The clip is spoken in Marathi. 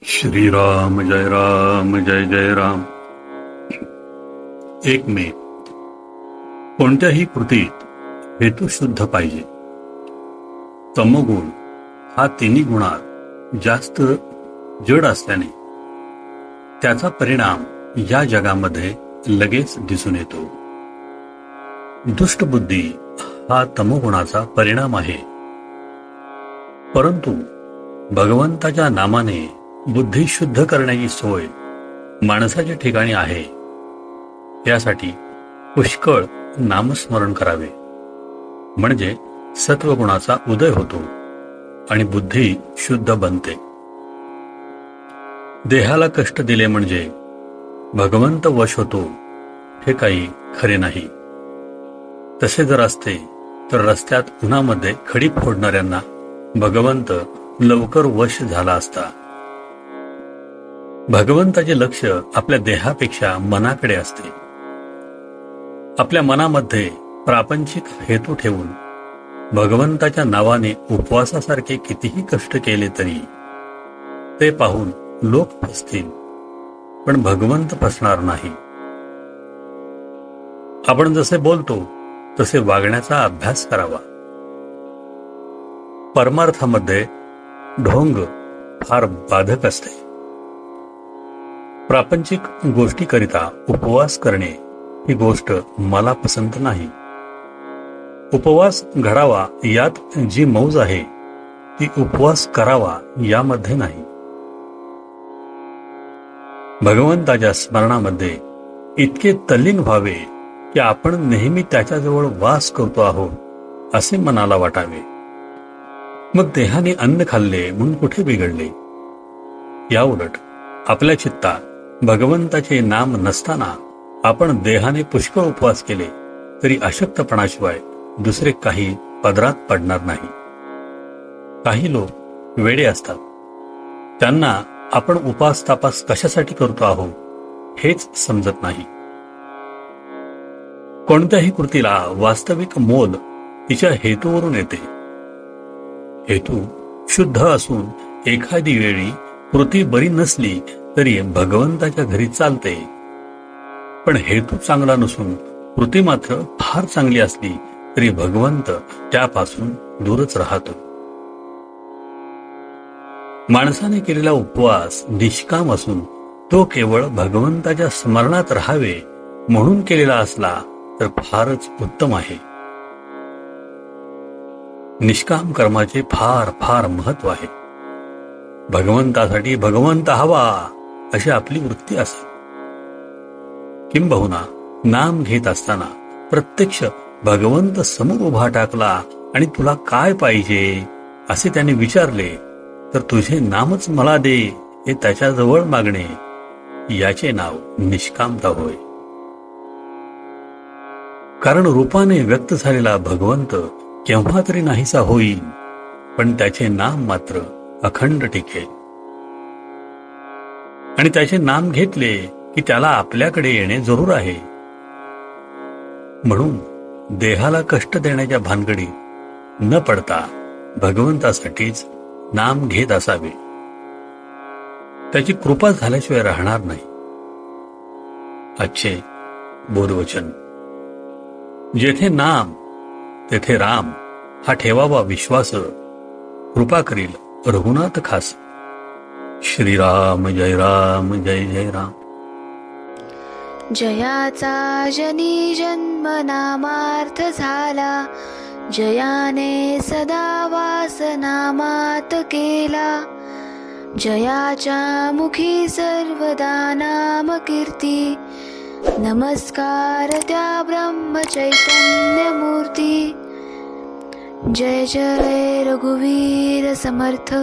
श्रीराम जय जय राम. 1 मे. कोणत्याही कृतीत हेतू शुद्ध पाहिजे. तमोगुण हा तिन्ही गुणात जास्त जड असल्याने त्याचा परिणाम या जगामध्ये लगेच दिसून येतो. दुष्टबुद्धी हा तमोगुणाचा परिणाम आहे. परंतु भगवंताच्या नामाने बुद्धी शुद्ध करण्याची सोय माणसाच्या ठिकाणी आहे. यासाठी पुष्कळ नामस्मरण करावे, म्हणजे सत्वगुणाचा उदय होतो आणि बुद्धी शुद्ध बनते. देहाला कष्ट दिले म्हणजे भगवंत वश होतो हे काही खरे नाही. तसे जर असते तर रस्त्यात उन्हामध्ये खडी फोडणाऱ्यांना भगवंत लवकर वश झाला असता. भगवंताचे लक्ष आपल्या देहापेक्षा मनाकडे असते. आपल्या मनामध्ये प्रापंचिक हेतू ठेवून भगवंताच्या नावाने उपवासासारखे कितीही कष्ट केले तरी ते पाहून लोक फसतील, पण भगवंत फसणार नाही. आपण जसे बोलतो तसे वागण्याचा अभ्यास करावा. परमार्थामध्ये ढोंग फार बाधक असते. प्रापंचिक गोष्टीकरिता उपवास करणे ही गोष्ट मला पसंत नाही. उपवास घडावा यात जी मौज आहे ती उपवास करावा यामध्ये नाही. भगवंताच्या स्मरणामध्ये इतके तल्लीन व्हावे की आपण नेहमी त्याच्याजवळ वास करतो आहोत असे मनाला वाटावे. मग देहाने अन्न खाल्ले म्हणून कुठे बिघडले? याउलट आपल्या चित्तात भगवंताचे नाम नसताना आपण देहाने पुष्कळ उपवास केले तरी अशक्तपणाशिवाय दुसरे काही पदरात पडणार नाही. काही लोक वेडे असतात. त्यांना आपण उपास तापास कशासाठी करतो आहोत हेच समजत नाही. कोणत्याही कृतीला वास्तविक मोल तिच्या हेतूवरून येते. हेतू शुद्ध असून एखादी वेळी कृती बरी नसली तरी भगवंताच्या घरी चालते, पण हेतू चांगला नसून कृती मात्र फार चांगली असली तरी भगवंत त्यापासून दूरच राहतो. माणसाने केलेला उपवास निष्काम असून तो केवळ भगवंताच्या स्मरणात राहावे म्हणून केलेला असला तर फारच उत्तम आहे. निष्काम कर्माचे फार फार महत्व आहे. भगवंतासाठी भगवंत हवा अशी आपली वृत्ती असेल. किंबहुना नाम घेत असताना प्रत्यक्ष भगवंत समोर उभा टाकला आणि तुला काय पाहिजे असे त्याने विचारले तर तुझे नामच मला दे हे त्याच्याजवळ मागणे याचे नाव निष्कामता होय. कारण रूपाने व्यक्त झालेला भगवंत केव्हा तरी नाहीसा होईल, पण त्याचे नाम मात्र अखंड टिकेल. आणि त्याचे नाम घेतले की त्याला आपल्याकडे येणे जरूर आहे. म्हणून देहाला कष्ट देण्याच्या भानगडीत न पडता भगवंतासाठीच नाम घेत असावे. त्याची कृपा झाल्याशिवाय राहणार नाही. आजचे बोधवचन. जेथे नाम तेथे राम हा ठेवावा विश्वास. कृपा करील रघुनाथ खास. श्रीराम जय जय राम. जयाचा जनी जन्म नामार्थ झाला, जयाने सदा वास नामात केला. जयाच्या मुखी सर्वदा नाम कीर्ती, नमस्कार त्या ब्रह्म चैतन्य मूर्ती. जय जय रघुवीर समर्थ.